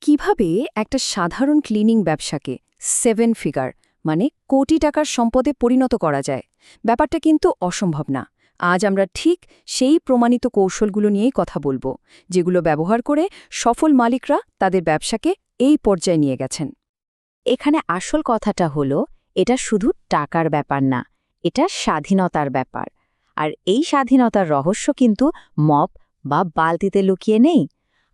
কিভাবে একটা সাধারণ ক্লিনিং ব্যবসাকে 7 ফিগার মানে কোটি টাকার সম্পদে পরিণত করা যায়? ব্যাপারটা কিন্তু অসম্ভব না। আজ আমরা ঠিক সেই প্রমাণিত কৌশলগুলো নিয়েই কথা বলবো, যেগুলো ব্যবহার করে সফল মালিকরা তাদের ব্যবসাকে এই পর্যায়ে নিয়ে গেছেন। এখানে আসল কথাটা হলো, এটা শুধু টাকার ব্যাপার না, এটা স্বাধীনতার ব্যাপার। আর এই স্বাধীনতার রহস্য কিন্তু মপ বা বালতিতে লুকিয়ে নেই।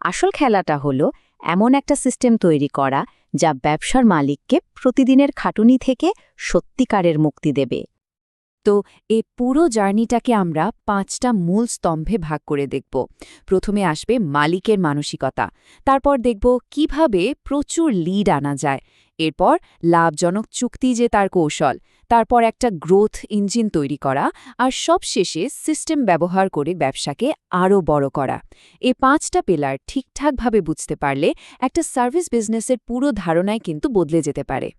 আসল খেলাটা হলো এমন একটা সিস্টেম তৈরি করা যা ব্যবসার মালিককে প্রতিদিনের খাটুনি থেকে সত্যিকারের মুক্তি দেবে। তো এই পুরো জার্নিটাকে আমরা 5টা মূল স্তম্ভে ভাগ করে দেখব। প্রথমে আসবে মালিকের মানসিকতা, তারপর দেখব কিভাবে প্রচুর লিড আনা যায়, এরপর লাভজনক চুক্তি যে তার কৌশল, তারপর একটা গ্রোথ ইঞ্জিন তৈরি করা, আর সবশেষে সিস্টেম ব্যবহার করে ব্যবসাকে আরও বড় করা। এই 5টা পিলার ঠিকঠাকভাবে বুঝতে পারলে একটা সার্ভিস বিজনেসের পুরো ধারণাই কিন্তু বদলে যেতে পারে।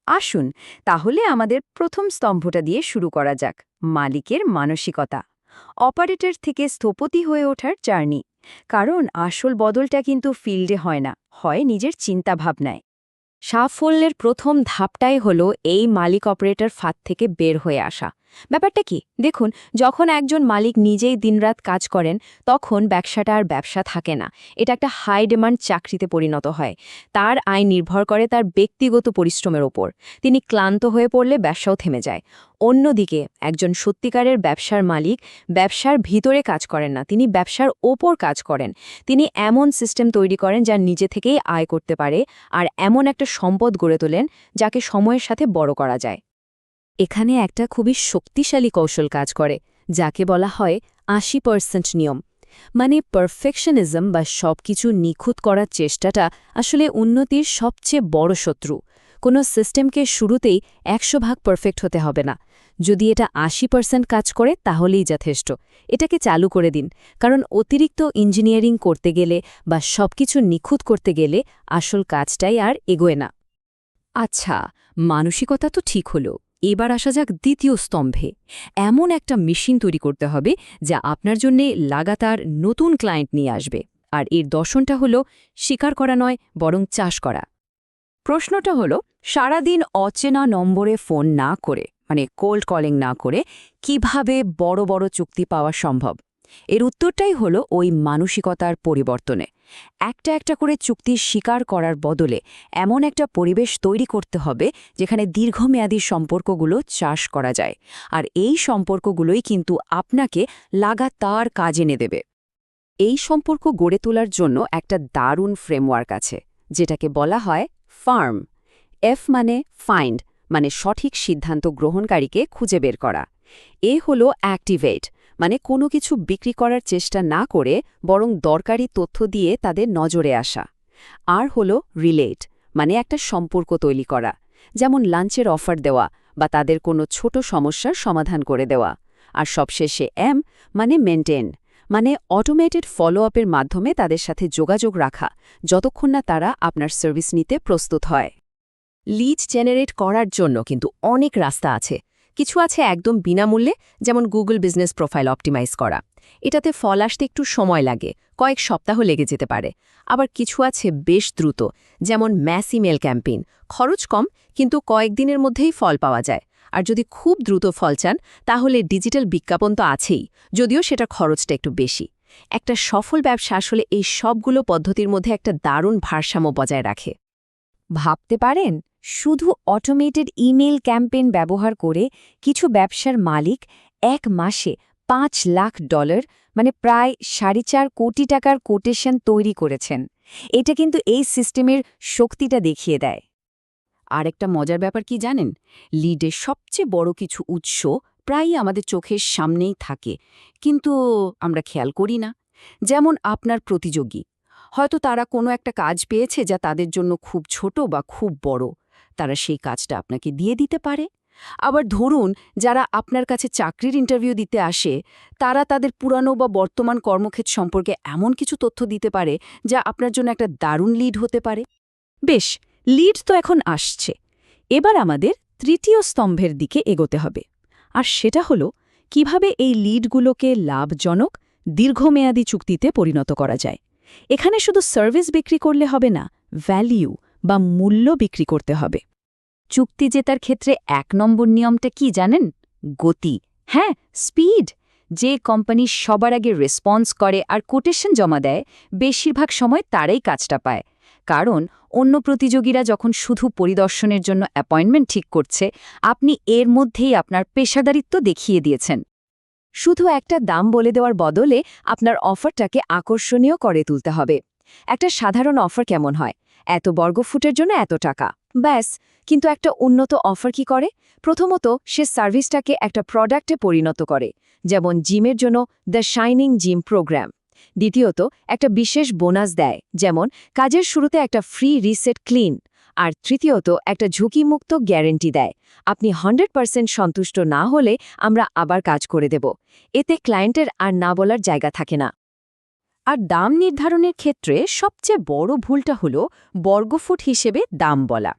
আসুন তাহলে আমাদের প্রথম স্তম্ভটা দিয়ে শুরু করা যাক, মালিকের মানসিকতা। অপারেটর থেকে স্থপতি হয়ে ওঠার জার্নি। কারণ আসল বদলটা কিন্তু ফিল্ডে হয় না, হয় নিজের চিন্তাভাবনায়। সাফল্যের প্রথম ধাপটাই হলো এই মালিক অপারেটর ফাঁদ থেকে বের হয়ে আসা। ব্যাপারটা কি দেখুন, যখন একজন মালিক নিজেই দিনরাত কাজ করেন, তখন ব্যবসাটা আর ব্যবসা থাকে না, এটা একটা হাই ডিমান্ড চাকরিতে পরিণত হয়। তার আয় নির্ভর করে তার ব্যক্তিগত পরিশ্রমের ওপর। তিনি ক্লান্ত হয়ে পড়লে ব্যবসাও থেমে যায়। অন্যদিকে একজন সত্যিকারের ব্যবসার মালিক ব্যবসার ভিতরে কাজ করেন না, তিনি ব্যবসার ওপর কাজ করেন। তিনি এমন সিস্টেম তৈরি করেন যা নিজে থেকেই আয় করতে পারে, আর এমন একটা সম্পদ গড়ে তোলেন যাকে সময়ের সাথে বড় করা যায়। এখানে একটা খুবই শক্তিশালী কৌশল কাজ করে, যাকে বলা হয় 80% নিয়ম। মানে পারফেকশনিজম বা সবকিছু নিখুঁত করার চেষ্টাটা আসলে উন্নতির সবচেয়ে বড় শত্রু। কোনো সিস্টেমকে শুরুতেই 100 ভাগ পারফেক্ট হতে হবে না। যদি এটা 80% কাজ করে তাহলেই যথেষ্ট। এটাকে চালু করে দিন, কারণ অতিরিক্ত ইঞ্জিনিয়ারিং করতে গেলে বা সবকিছু নিখুঁত করতে গেলে আসল কাজটাই আর এগোয় না। আচ্ছা, মানসিকতা তো ঠিক হলো, এবার আসা যাক দ্বিতীয় স্তম্ভে। এমন একটা মেশিন তৈরি করতে হবে যা আপনার জন্যে লাগাতার নতুন ক্লায়েন্ট নিয়ে আসবে। আর এর দর্শনটা হলো শিকার করা নয়, বরং চাষ করা। প্রশ্নটা হলো, সারাদিন অচেনা নম্বরে ফোন না করে, মানে কোল্ড কলিং না করে, কিভাবে বড় বড় চুক্তি পাওয়া সম্ভব? এর উত্তরটাই হলো ওই মানসিকতার পরিবর্তনে। একটা একটা করে চুক্তি স্বীকার করার বদলে এমন একটা পরিবেশ তৈরি করতে হবে যেখানে দীর্ঘমেয়াদী সম্পর্কগুলো চাষ করা যায়। আর এই সম্পর্কগুলোই কিন্তু আপনাকে লাগাতার কাজ এনে দেবে। এই সম্পর্ক গড়ে তোলার জন্য একটা দারুণ ফ্রেমওয়ার্ক আছে, যেটাকে বলা হয় ফার্ম। এফ মানে ফাইন্ড, মানে সঠিক সিদ্ধান্ত গ্রহণকারীকে খুঁজে বের করা। এ হলো অ্যাক্টিভেট, মানে কোনো কিছু বিক্রি করার চেষ্টা না করে বরং দরকারি তথ্য দিয়ে তাদের নজরে আসা। আর হলো রিলেট, মানে একটা সম্পর্ক তৈরি করা, যেমন লাঞ্চের অফার দেওয়া বা তাদের কোনো ছোট সমস্যার সমাধান করে দেওয়া। আর সবশেষে এম মানে মেনটেন, মানে অটোমেটেড ফলো আপের মাধ্যমে তাদের সাথে যোগাযোগ রাখা, যতক্ষণ না তারা আপনার সার্ভিস নিতে প্রস্তুত হয়। লিড জেনারেট করার জন্য কিন্তু অনেক রাস্তা আছে। কিছু আছে একদম বিনামূল্যে, যেমন গুগল বিজনেস প্রোফাইল অপটিমাইজ করা। এটাতে ফল আসতে একটু সময় লাগে, কয়েক সপ্তাহ লেগে যেতে পারে। আবার কিছু আছে বেশ দ্রুত, যেমন ম্যাস ইমেল ক্যাম্পেইন। খরচ কম, কিন্তু কয়েকদিনের মধ্যেই ফল পাওয়া যায়। আর যদি খুব দ্রুত ফল চান, তাহলে ডিজিটাল বিজ্ঞাপন তো আছেই, যদিও সেটা খরচটা একটু বেশি। একটা সফল ব্যবসা আসলে এই সবগুলো পদ্ধতির মধ্যে একটা দারুণ ভারসাম্য বজায় রাখে। ভাবতে পারেন, শুধু অটোমেটেড ইমেল ক্যাম্পেইন ব্যবহার করে কিছু ব্যবসার মালিক 1 মাসে $5 লাখ, মানে প্রায় 4.5 কোটি টাকার কোটেশন তৈরি করেছেন। এটা কিন্তু এই সিস্টেমের শক্তিটা দেখিয়ে দেয়। আর একটা মজার ব্যাপার কি জানেন, লিডের সবচেয়ে বড় কিছু উৎস প্রায়ই আমাদের চোখের সামনেই থাকে, কিন্তু আমরা খেয়াল করি না। যেমন আপনার প্রতিযোগী, হয়তো তারা কোনো একটা কাজ পেয়েছে যা তাদের জন্য খুব ছোট বা খুব বড়, তারা সেই কাজটা আপনাকে দিয়ে দিতে পারে। আবার ধরুন, যারা আপনার কাছে চাকরির ইন্টারভিউ দিতে আসে, তারা তাদের পুরানো বা বর্তমান কর্মক্ষেত্র সম্পর্কে এমন কিছু তথ্য দিতে পারে যা আপনার জন্য একটা দারুণ লিড হতে পারে। বেশ, লিড তো এখন আসছে, এবার আমাদের তৃতীয় স্তম্ভের দিকে এগোতে হবে। আর সেটা হলো কিভাবে এই লিডগুলোকে লাভজনক দীর্ঘমেয়াদী চুক্তিতে পরিণত করা যায়। এখানে শুধু সার্ভিস বিক্রি করলে হবে না, ভ্যালিউ বা মূল্য বিক্রি করতে হবে। চুক্তি জেতার ক্ষেত্রে ১ নম্বর নিয়মটা কি জানেন? গতি। হ্যাঁ, স্পিড। যে কোম্পানি সবার আগে রেসপন্স করে আর কোটেশন জমা দেয়, বেশিরভাগ সময় তারাই কাজটা পায়। কারণ অন্য প্রতিযোগীরা যখন শুধু পরিদর্শনের জন্য অ্যাপয়েন্টমেন্ট ঠিক করছে, আপনি এর মধ্যেই আপনার পেশাদারিত্ব দেখিয়ে দিয়েছেন। শুধু একটা দাম বলে দেওয়ার বদলে আপনার অফারটাকে আকর্ষণীয় করে তুলতে হবে। একটা সাধারণ অফার কেমন হয়? এত বর্গফুটের জন্য এত টাকা, ব্যাস। কিন্তু একটা উন্নত অফার কি করে? প্রথমত, সে সার্ভিসটাকে একটা প্রোডাক্টে পরিণত করে, যেমন জিমের জন্য দ্য শাইনিং জিম প্রোগ্রাম। দ্বিতীয়ত, একটা বিশেষ বোনাস দেয়, যেমন কাজের শুরুতে একটা ফ্রি রিসেট ক্লিন। আর তৃতীয়ত, একটা ঝুঁকিমুক্ত গ্যারেন্টি দেয়, আপনি 100% সন্তুষ্ট না হলে আমরা আবার কাজ করে দেব। এতে ক্লায়েন্টের আর না বলার জায়গা থাকে না। আর দাম নির্ধারণের ক্ষেত্রে সবচেয়ে বড় ভুলটা হলো বর্গফুট হিসেবে দাম বলা।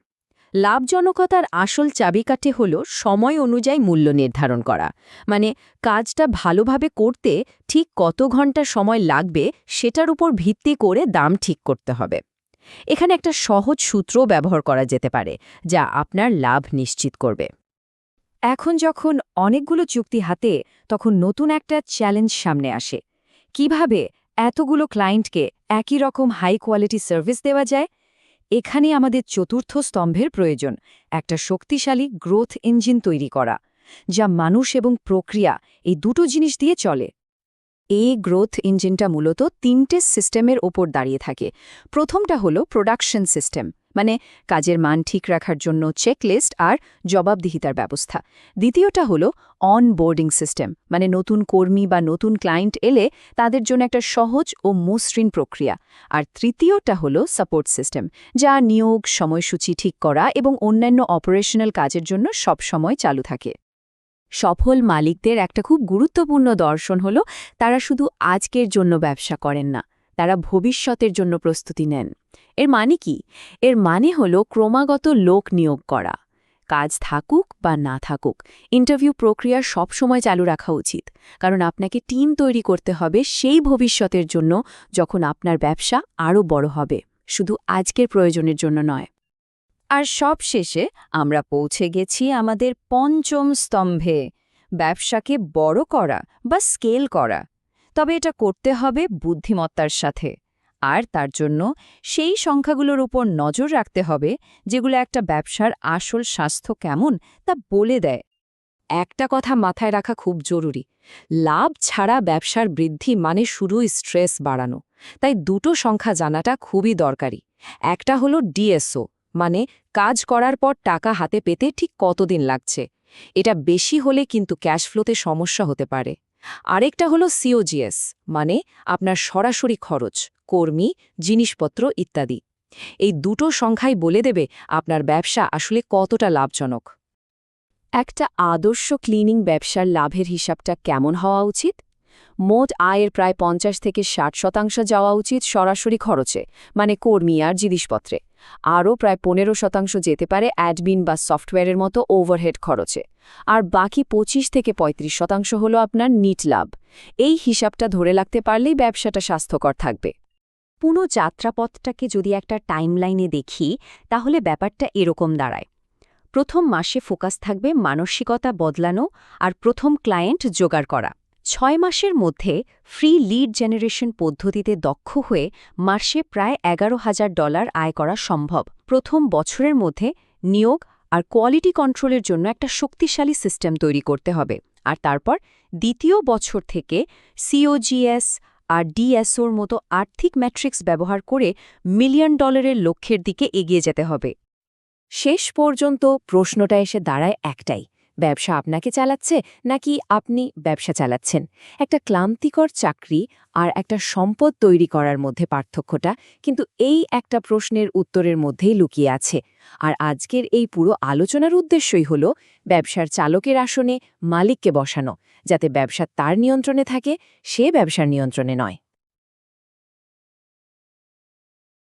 লাভজনকতার আসল চাবিকাঠি হল সময় অনুযায়ী মূল্য নির্ধারণ করা। মানে কাজটা ভালোভাবে করতে ঠিক কত ঘন্টা সময় লাগবে সেটার উপর ভিত্তি করে দাম ঠিক করতে হবে। এখানে একটা সহজ সূত্র ব্যবহার করা যেতে পারে, যা আপনার লাভ নিশ্চিত করবে। এখন যখন অনেকগুলো চুক্তি হাতে, তখন নতুন একটা চ্যালেঞ্জ সামনে আসে। কিভাবে এতগুলো ক্লায়েন্টকে একই রকম হাই কোয়ালিটি সার্ভিস দেওয়া যায়? এখানে আমাদের চতুর্থ স্তম্ভের প্রয়োজন, একটা শক্তিশালী গ্রোথ ইঞ্জিন তৈরি করা, যা মানুষ এবং প্রক্রিয়া এই দুটো জিনিস দিয়ে চলে। এই গ্রোথ ইঞ্জিনটা মূলত ৩টে সিস্টেমের ওপর দাঁড়িয়ে থাকে। প্রথমটা হলো প্রোডাকশন সিস্টেম, মানে কাজের মান ঠিক রাখার জন্য চেকলিস্ট আর জবাবদিহিতার ব্যবস্থা। দ্বিতীয়টা হলো অনবোর্ডিং সিস্টেম, মানে নতুন কর্মী বা নতুন ক্লায়েন্ট এলে তাদের জন্য একটা সহজ ও মসৃণ প্রক্রিয়া। আর তৃতীয়টা হলো সাপোর্ট সিস্টেম, যা নিয়োগ, সময়সূচি ঠিক করা এবং অন্যান্য অপারেশনাল কাজের জন্য সবসময় চালু থাকে। সফল মালিকদের একটা খুব গুরুত্বপূর্ণ দর্শন হল, তারা শুধু আজকের জন্য ব্যবসা করেন না, তারা ভবিষ্যতের জন্য প্রস্তুতি নেন। এর মানে কি? এর মানে হল ক্রমাগত লোক নিয়োগ করা। কাজ থাকুক বা না থাকুক, ইন্টারভিউ প্রক্রিয়া সবসময় চালু রাখা উচিত, কারণ আপনাকে টিম তৈরি করতে হবে সেই ভবিষ্যতের জন্য, যখন আপনার ব্যবসা আরও বড় হবে, শুধু আজকের প্রয়োজনের জন্য নয়। আর সবশেষে আমরা পৌঁছে গেছি আমাদের পঞ্চম স্তম্ভে, ব্যবসাকে বড় করা বা স্কেল করা। তবে এটা করতে হবে বুদ্ধিমত্তার সাথে। আর তার জন্য সেই সংখ্যাগুলোর উপর নজর রাখতে হবে যেগুলো একটা ব্যবসার আসল স্বাস্থ্য কেমন তা বলে দেয়। একটা কথা মাথায় রাখা খুব জরুরি, লাভ ছাড়া ব্যবসার বৃদ্ধি মানে শুধুই স্ট্রেস বাড়ানো। তাই দুটো সংখ্যা জানাটা খুবই দরকারি। একটা হলো ডিএসও, মানে কাজ করার পর টাকা হাতে পেতে ঠিক কতদিন লাগছে। এটা বেশি হলে কিন্তু ক্যাশ ফ্লোতে সমস্যা হতে পারে। আরেকটা হলো সিওজিএস, মানে আপনার সরাসরি খরচ, কর্মী, জিনিসপত্র ইত্যাদি। এই দুটো সংখ্যাই বলে দেবে আপনার ব্যবসা আসলে কতটা লাভজনক। একটা আদর্শ ক্লিনিং ব্যবসার লাভের হিসাবটা কেমন হওয়া উচিত? মোট আয়ের প্রায় ৫০-৬০% যাওয়া উচিত সরাসরি খরচে, মানে কর্মী আর জিনিসপত্রে। আরও প্রায় ১৫% যেতে পারে অ্যাডমিন বা সফটওয়্যারের মতো ওভারহেড খরচে। আর বাকি ২৫-৩৫% হলো আপনার নিট লাভ। এই হিসাবটা ধরে রাখতে পারলেই ব্যবসাটা স্বাস্থ্যকর থাকবে। পুরো যাত্রাপথটাকে যদি একটা টাইমলাইনে দেখি, তাহলে ব্যাপারটা এরকম দাঁড়ায়। প্রথম মাসে ফোকাস থাকবে মানসিকতা বদলানো আর প্রথম ক্লায়েন্ট জোগাড় করা। ৬ মাসের মধ্যে ফ্রি লিড জেনারেশন পদ্ধতিতে দক্ষ হয়ে মাসে প্রায় $১১,০০০ আয় করা সম্ভব। প্রথম বছরের মধ্যে নিয়োগ আর কোয়ালিটি কন্ট্রোলের জন্য একটা শক্তিশালী সিস্টেম তৈরি করতে হবে। আর তারপর দ্বিতীয় বছর থেকে সিওজিএস আর ডিএসওর মতো আর্থিক ম্যাট্রিক্স ব্যবহার করে $1,০০,০০০ লক্ষ্যের দিকে এগিয়ে যেতে হবে। শেষ পর্যন্ত প্রশ্নটা এসে দাঁড়ায় একটাই, ব্যবসা আপনাকে চালাচ্ছে নাকি আপনি ব্যবসা চালাচ্ছেন? একটা ক্লান্তিকর চাকরি আর একটা সম্পদ তৈরি করার মধ্যে পার্থক্যটা কিন্তু এই একটা প্রশ্নের উত্তরের মধ্যেই লুকিয়ে আছে। আর আজকের এই পুরো আলোচনার উদ্দেশ্যই হল ব্যবসার চালকের আসনে মালিককে বসানো, যাতে ব্যবসা তার নিয়ন্ত্রণে থাকে, সে ব্যবসার নিয়ন্ত্রণে নয়।